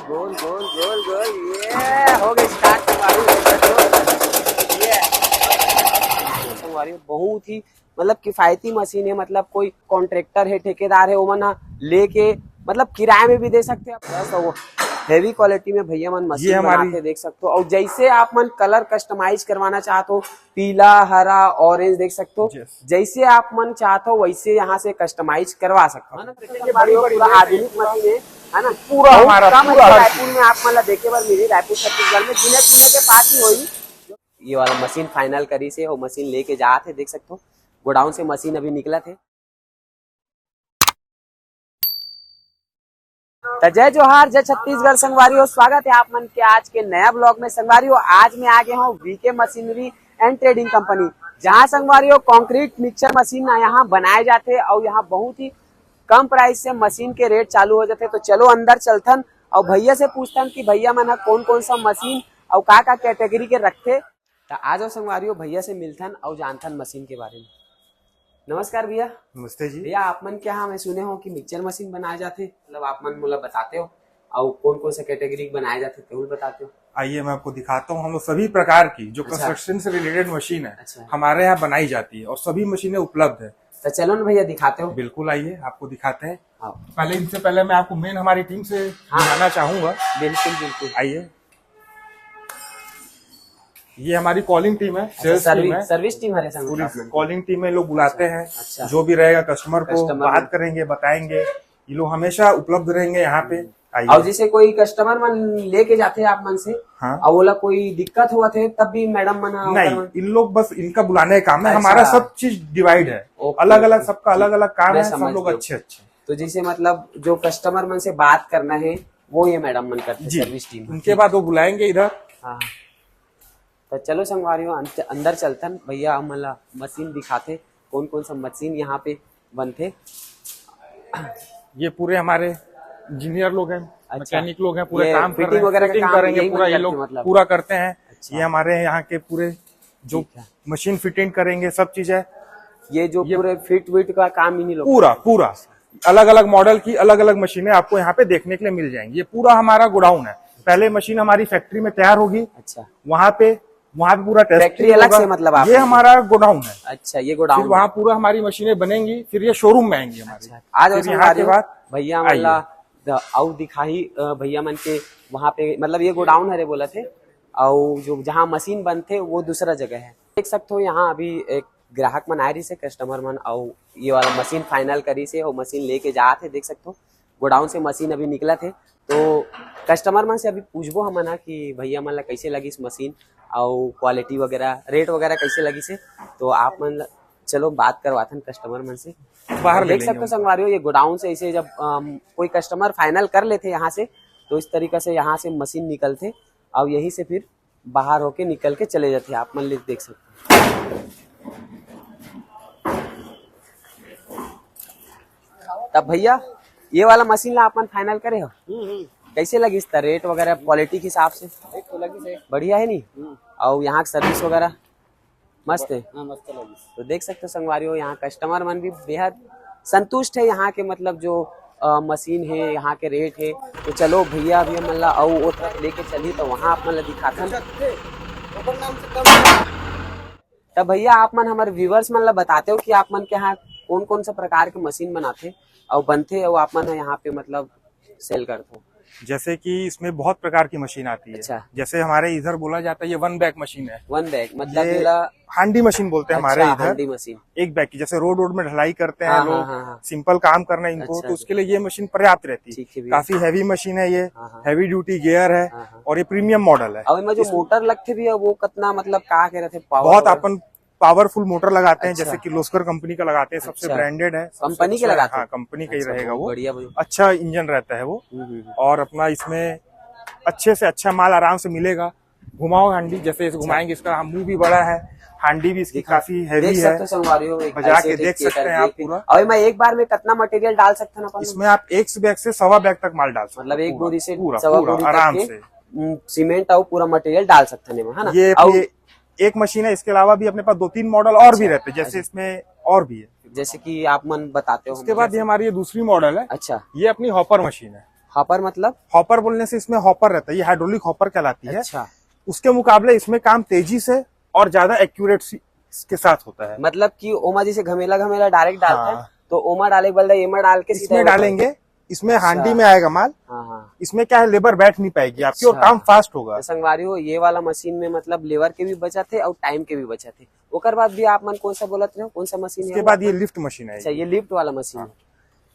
गोल गोल गोल गोल, ये हो गई स्टार्ट संगवारी। ये संगवारी बहुत ही मतलब किफायती मशीन है। मतलब कोई कॉन्ट्रैक्टर है, ठेकेदार है, वो मन लेके मतलब किराए में भी दे सकते हैं। प्लस वो हेवी क्वालिटी में भैया मन मशीन बनाते देख सकते हो। और जैसे आप मन कलर कस्टमाइज करवाना चाहते हो, पीला, हरा, ऑरेंज देख सकते हो, जैसे आप मन चाहते हो वैसे यहाँ से कस्टमाइज करवा सकते हो। पूरा आधुनिक मशीन है ना, पूरा हमारा रायपुर में आप मतलब देखे बार मेरी रायपुर छत्तीसगढ़ में जिन्हें पुणे के पास ही हुई। ये वाला मशीन फाइनल करी से वो मशीन लेके जाते देख सकते हो, गोडाउन से मशीन अभी निकला थे। तो जय जोहार, जय छत्तीसगढ़ संगवारियों, स्वागत है आप मन के आज के नया ब्लॉग में। संगवारियों आज मैं आगे हूँ VK machinery and trading company, जहाँ संगवारियों कंक्रीट मिक्सर मशीन यहाँ बनाए जाते हैं और यहाँ बहुत ही कम प्राइस से मशीन के रेट चालू हो जाते। तो चलो अंदर चलथन और भैया से पूछथन कि भैया मन कौन कौन सा मशीन और का कैटेगरी के रखते। तो आज संगवारियों भैया से मिलथन और जानथन मशीन के बारे में। नमस्कार भैया। नमस्ते जी। भैया आप मन क्या, मैं सुने हो कि मिक्सचर मशीन बनाए जाते, मतलब आप मन मुझे बताते हो और कौन कौन से कैटेगरी बनाए जाते तो बताते हो। आइए मैं आपको दिखाता हूँ। हम लोग सभी प्रकार की जो कंस्ट्रक्शन से रिलेटेड मशीन है हमारे यहाँ बनाई जाती है और सभी मशीनें उपलब्ध है। तो चलो ना भैया दिखाते हो। बिल्कुल, आइए आपको दिखाते हैं। पहले इनसे पहले मैं आपको मेन हमारी टीम से दिखाना चाहूंगा। बिल्कुल बिल्कुल, आइए। ये हमारी कॉलिंग टीम है, सेल्स टीम है, सर्विस टीम है, पूरी कॉलिंग टीम है। लोग बुलाते हैं, जो भी रहेगा कस्टमर को बात करेंगे, बताएंगे। ये लोग हमेशा उपलब्ध रहेंगे यहाँ पे। और जैसे कोई कस्टमर मन लेके जाते हैं आप मन से, हाँ, और बोला कोई दिक्कत हुआ थे तब भी मैडम मन नहीं, इन लोग बस इनका बुलाने का काम है। हमारा सब चीज डिवाइड है, अलग अलग, सबका अलग अलग काम है, सब लोग अच्छे अच्छे। तो जैसे मतलब जो कस्टमर मन से बात करना है वो ये मैडम मन करते हैं, सर्विस टीम। उनके बाद वो बुलाएंगे इधर। हाँ, तो चलो संगवारियों अंदर चलतन, भैया हम मशीन दिखाते कौन कौन सा मशीन यहाँ पे बनते। ये पूरे हमारे इंजीनियर लोग हैं, मैकेनिक लोग हैं, पूरे काम फिटिंग वगैरह फिटिंग करेंगे, पूरा ये लोग मतलब पूरा करते हैं। ये हमारे यहाँ के पूरे जो मशीन फिटिंग करेंगे सब चीज है। ये जो पूरे फिट विट का काम इन्हीं लोग पूरा अलग अलग मॉडल की अलग अलग मशीनें आपको यहाँ पे देखने के लिए मिल जाएंगी। ये पूरा हमारा गोडाउन है। पहले मशीन हमारी फैक्ट्री में तैयार होगी। अच्छा, वहाँ पे पूरा फैक्ट्री अलग से, मतलब ये हमारा गोडाउन है। अच्छा, ये गोडाउन, वहाँ पूरा हमारी मशीनें बनेंगी, फिर ये शोरूम में आएंगी हमारी। आज यहाँ के बाद भैया मतलब और दिखाई भैया मन के वहाँ पे, मतलब ये गोडाउन है बोला थे, और जो जहाँ मशीन बनते वो दूसरा जगह है। देख सकते हो यहाँ अभी एक ग्राहक मन आ रही से, कस्टमर मन, और ये वाला मशीन फाइनल करी से और मशीन लेके जाते। देख सकते हो गोडाउन से मशीन अभी निकला थे। तो कस्टमर मन से अभी पूछबो हम ना कि भैया मन कैसे लगी इस मशीन और क्वालिटी वगैरह, रेट वगैरह कैसे लगी से। तो आप मन चलो बात करवाते कस्टमर मन से बाहर। देख सकते हो संगवारियों ये गोडाउन से ऐसे जब कोई कस्टमर फाइनल कर लेते यहाँ से, तो इस तरीके से यहाँ से मशीन निकलते और यही से फिर बाहर होके निकल के चले जाते। आप मन देख सकते हो। तब भैया ये वाला मशीन ला आप मन फाइनल करे हो, कैसे लगी इसका रेट वगैरह क्वालिटी के हिसाब से? तो लगी से बढ़िया है नहीं, और यहाँ की सर्विस वगैरह मस्त है। मस्त लगी। तो देख सकते हो संगवारियों यहाँ कस्टमर मन भी बेहद संतुष्ट है यहाँ के, मतलब जो मशीन है, यहाँ के रेट है। तो चलो भैया अभी मतलब और वो तरफ लेके चली, तो वहाँ आप मतलब दिखाते। तब भैया आप मन हमारे व्यूवर्स मतलब बताते हो कि आप मन के यहाँ कौन कौन सा प्रकार के मशीन बनाते और बनते और आप मन यहाँ पे मतलब सेल करते हो। जैसे कि इसमें बहुत प्रकार की मशीन आती है। अच्छा। जैसे हमारे इधर बोला जाता है ये 1 बैग मशीन है। 1 बैग मतलब हांडी मशीन बोलते हैं। अच्छा, हमारे इधर हांडी मशीन 1 बैग की, जैसे रोड में ढलाई करते हैं लोग, सिंपल काम करना है इनको। अच्छा, तो उसके लिए ये मशीन पर्याप्त रहती है। काफी हैवी मशीन है ये, हैवी ड्यूटी गियर है और ये प्रीमियम मॉडल है। और जो मोटर लगते भी है वो कितना मतलब कहा के रहते, बहुत अपन पावरफुल मोटर लगाते हैं। जैसे कि लोस्कर कंपनी का लगाते हैं, सबसे ब्रांडेड है, कंपनी के लगाते हैं। कंपनी का ही रहेगा वो, बढ़िया अच्छा इंजन रहता है वो। और अपना इसमें अच्छे से अच्छा माल आराम से मिलेगा। घुमाओ हांडी, जैसे इसे घुमाएंगे, इसका मुंह भी बड़ा है, हांडी भी इसकी काफी हैवी है, बजा के देख सकते हैं आप पूरा। और मैं एक बार में कितना मटेरियल डाल सकते हैं इसमें? आप 1 बैग से 1.25 बैग तक माल डाल सकते हैं। मतलब एक बोरी से पूरा आराम से सीमेंट और पूरा मटेरियल डाल सकते हैं, है ना। ये एक मशीन है, इसके अलावा भी अपने पास 2-3 मॉडल और भी रहते हैं, जैसे इसमें और भी है, जैसे कि आप मन बताते हो। उसके बाद ये हमारी ये दूसरी मॉडल है। अच्छा, ये अपनी हॉपर मशीन है। हॉपर मतलब? हॉपर बोलने से इसमें हॉपर रहता है, ये हाइड्रोलिक हॉपर कहलाती है। अच्छा, उसके मुकाबले इसमें काम तेजी से और ज्यादा एक्यूरेसी के साथ होता है। मतलब कि ओमा जैसे घमेला घमेला डायरेक्ट डालता है, हाँ। तो ओमा डाले बल्दा एमा डाल के सीधा इसमें डालेंगे, इसमें हांडी में आएगा माल। हाँ हाँ। इसमें क्या है, लेबर बैठ नहीं पाएगी आपकी और अच्छा। काम फास्ट होगा। तो संगवारी हो, ये वाला मशीन में मतलब लेबर के भी बचत है और टाइम के भी बचत है। ओकर बाद भी आप मन कौन सा बोलत रहे हो, कौन सा मशीन है? इसके बाद ये लिफ्ट मशीन है। अच्छा, ये लिफ्ट वाला मशीन है।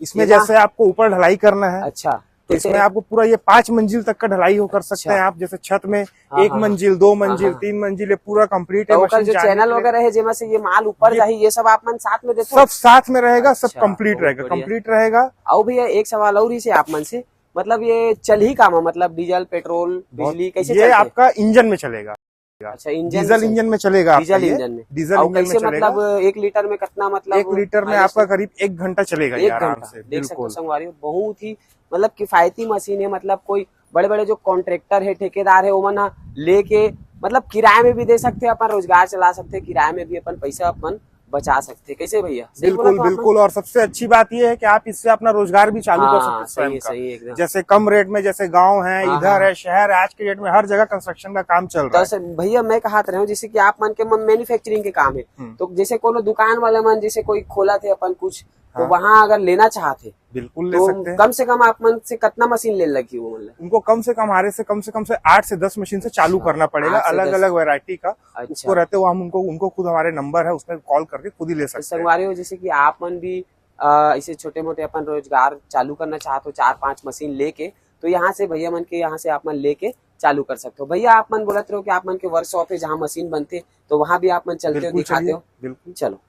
इसमें जैसे आपको ऊपर ढलाई करना है, अच्छा, तो इसमें आपको पूरा ये 5 मंजिल तक का ढलाई हो कर सकते हैं आप। जैसे छत में 1 मंजिल, 2 मंजिल, 3 मंजिल, ये पूरा कंप्लीट है। मशीन जो चैनल वगैरह है जेमा से ये माल ऊपर जाही, ये सब आप मन साथ में देते हो? सब साथ में रहेगा, सब कंप्लीट रहेगा, कंप्लीट रहेगा। और भैया एक सवाल और ही से आप मन से, मतलब ये चल ही काम है, मतलब डीजल पेट्रोल बिजली कैसे ये आपका इंजन में चलेगा। अच्छा, इंजन डीजल इंजन में चलेगा। डीजल इंजन में, डीजल इंजन में चलेगा। मतलब 1 लीटर में कितना, मतलब 1 लीटर में आपका करीब 1 घंटा चलेगा ये आराम से। देख सकते हो संगवारी, बहुत ही मतलब किफायती मशीन है। मतलब कोई बड़े बड़े जो कॉन्ट्रैक्टर है, ठेकेदार है, वो मन लेके मतलब किराए में भी दे सकते हैं, अपन रोजगार चला सकते हैं, किराए में भी अपन पैसा अपन बचा सकते हैं। कैसे भैया? बिल्कुल बिल्कुल। और सबसे अच्छी बात ये है कि आप इससे अपना रोजगार भी चालू कर सकते हैं स्वयं का। सही एकदम। जैसे कम रेट में, जैसे गांव है, इधर है, शहर है, आज के डेट में हर जगह कंस्ट्रक्शन का काम चल रहा है। भैया मैं कहा रहा हूँ, जैसे कि आप मन के मैन्युफैक्चरिंग के काम है, तो जैसे कोनो दुकान वाले मन जैसे कोई खोला थे अपन कुछ, तो वहाँ अगर लेना चाहते बिल्कुल ले तो सकते हैं। कम से कम आप मन से कितना मशीन ले लगी वो? मतलब उनको कम से कम हमारे से कम से 8 से 10 मशीन से चालू करना पड़ेगा, अलग अलग वैरायटी का। उसको रहते हुए हम उनको खुद हमारे नंबर है उसमें कॉल करके खुद ही ले सकते हैं। संगवारी हो, जैसे कि आप मन भी ऐसे छोटे मोटे अपन रोजगार चालू करना चाहते हो 4-5 मशीन लेके, तो यहाँ से भैया मन के यहाँ से आप मन लेके चालू कर सकते हो। भैया आप मन बोलते रहो कि आप मन के वर्कशॉप है जहाँ मशीन बनते, तो वहाँ भी आप मन चलते हो, दिखाते हो? बिल्कुल। चलो,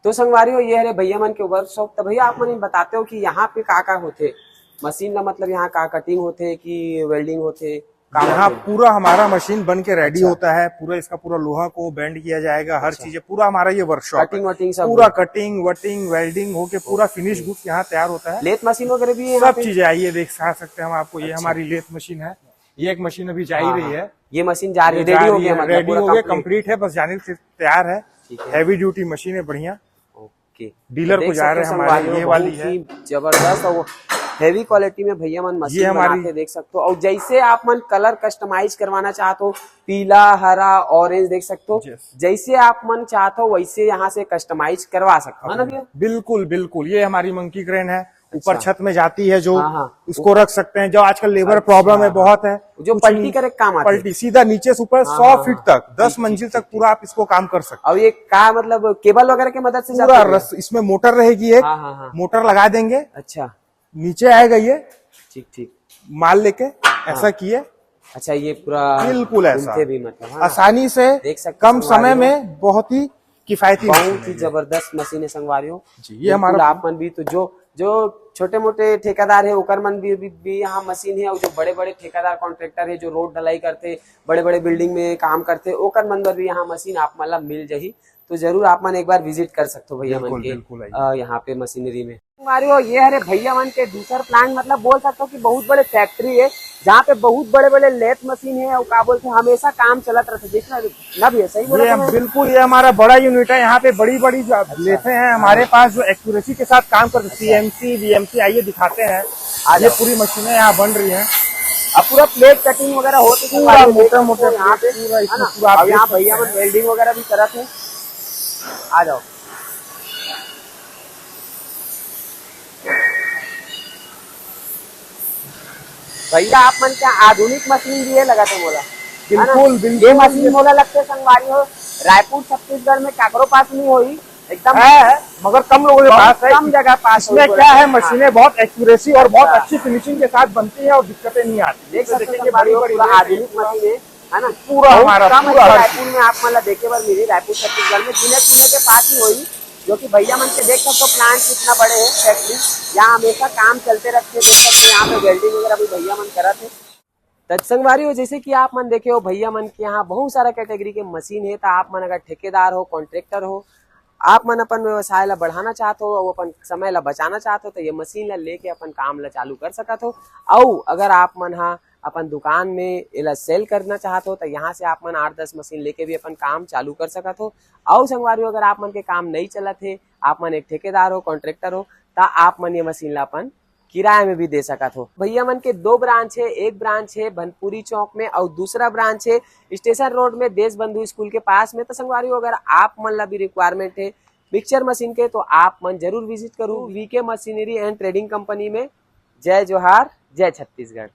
तो संगवारी हो, ये है भैया मन के वर्कशॉप। तो भैया आप मन बताते हो कि यहाँ पे का होते मशीन का, मतलब यहाँ का कटिंग होते कि वेल्डिंग होते? यहाँ पूरा हमारा मशीन बन के रेडी होता है, पूरा इसका पूरा लोहा को बेंड किया जाएगा, हर चीजें पूरा हमारा ये वर्कशॉप कटिंग वटिंग सब, पूरा कटिंग वटिंग वेल्डिंग होके पूरा फिनिश गुड्स यहाँ तैयार होता है। लेथ मशीन वगैरह भी है, सब चीजें आइए देख सकते हैं हम आपको। ये हमारी लेथ मशीन है, ये एक मशीन अभी जा ही रही है। ये मशीन जा रही है, रेडी हो गया, रेडी हो गया, कंप्लीट है, बस जाने से तैयार है। हैवी ड्यूटी मशीन है, बढ़िया। डीलर को जा रहे हैं हमारे, ये वाली है जबरदस्त। और हेवी क्वालिटी में भैया मन मशीन बनाते देख सकते हो। और जैसे आप मन कलर कस्टमाइज करवाना चाहते हो, पीला, हरा, ऑरेंज, देख सकते हो, जैसे आप मन चाहते हो वैसे यहाँ से कस्टमाइज करवा सकते हो, है ना भैया? बिल्कुल बिल्कुल। ये हमारी मंकी क्रेन है, ऊपर छत में जाती है, जो उसको रख सकते हैं। जो आजकल लेबर प्रॉब्लम है बहुत है, जो पलटी करे काम आता है, पलटी सीधा नीचे से ऊपर 100 फीट तक 10 मंजिल तक पूरा आप इसको काम कर सकते हैं। और ये का मतलब केबल वगैरह की मदद से पूरा इसमें मोटर रहेगी, एक मोटर लगा देंगे। अच्छा, नीचे आएगा ये, ठीक माल लेके ऐसा किए। अच्छा, ये पूरा बिल्कुल ऐसा भी मतलब आसानी से देख सकते, कम समय में बहुत ही किफायती, बहुत ही जबरदस्त मशीन है संगवारियों जी। ये हमारा आप मन भी तो जो छोटे मोटे ठेकेदार है ओकर मन भी यहाँ मशीन है। और जो बड़े बड़े ठेकेदार कॉन्ट्रैक्टर है जो रोड ढलाई करते, बड़े बड़े बिल्डिंग में काम करते, ओकर मन भी यहाँ मशीन आप मतलब मिल जाही। तो जरूर आप मन एक बार विजिट कर सकते हो भैया मन के यहाँ पे मशीनरी में। मारियो, ये है भैया मन के दूसर प्लांट, मतलब बोल सकते हो कि बहुत बड़े फैक्ट्री है जहाँ पे बहुत बड़े बड़े लेथ मशीन है और का बोलते हैं हमेशा काम चलत रहता है। देखना ना भी है, सही बोला ये बिल्कुल। ये हमारा बड़ा यूनिट है, यहाँ पे बड़ी बड़ी लेथे हैं हमारे पास जो एक्यूरेसी के साथ काम करते, CMC VMC। आइए दिखाते हैं, ये पूरी मशीनें यहाँ बन रही है। अब पूरा प्लेट कटिंग वगैरह होती है, मोटे मोटे यहाँ पे यहाँ भैया मन वेल्डिंग वगैरह भी करते हैं। आ जाओ भैया, आप मन क्या आधुनिक मशीन भी है लगाते बोला? बिल्कुल बिल्कुल। ये मशीन बोला लगते संगवारी हो, रायपुर छत्तीसगढ़ में काकरो पास नहीं हुई, एकदम है मगर कम लोगों के पास है, कम जगह पास। इसमें क्या है, मशीनें बहुत एक्यूरेसी और बहुत अच्छी फिनिशिंग के साथ बनती है और दिक्कतें नहीं आती। देख सकते हैं बड़ी बड़ी आधुनिक मशीन है ना, पूरा हमारा रायपुर में आप मतलब देखे बार मिली, रायपुर छत्तीसगढ़ में गिने चुने के पास ही हुई। जो कि भैया मन के देख सकते हो प्लांट कितना बड़े है, फैक्ट्री यहाँ हमेशा काम चलते रहते हैं। यहाँ पे वेल्डिंग वगैरह भी भैया मन करा थे। संगवारी हो, जैसे कि आप मन देखे हो भैया मन के यहाँ बहुत सारा कैटेगरी के मशीन है। तो आप मन अगर ठेकेदार हो, कॉन्ट्रैक्टर हो, आप मन अपन व्यवसाय ला बढ़ाना चाहते हो, अपन समय ला बचाना चाहते हो, तो ये मशीन ला लेके अपन काम ला चालू कर सकते हो। और अगर आप मन हाँ अपन दुकान में इला सेल करना चाहते हो, तो यहाँ से आप मन 8-10 मशीन लेके भी अपन काम चालू कर सकते हो। और संगवारी हो, अगर आप मन के काम नहीं चलत है, आप मन एक ठेकेदार हो, कॉन्ट्रैक्टर हो, तो आप मन ये मशीन ला अपन किराए में भी दे सकत हो। भैया मन के 2 ब्रांच है, एक ब्रांच है भनपुरी चौक में और दूसरा ब्रांच है स्टेशन रोड में देश बंधु स्कूल के पास में। तो संगवारी अगर आप मन ला भी रिक्वायरमेंट है मिक्सचर मशीन के तो आप मन जरूर विजिट करूँ VK machinery and trading company में। जय जोहार, जय छत्तीसगढ़।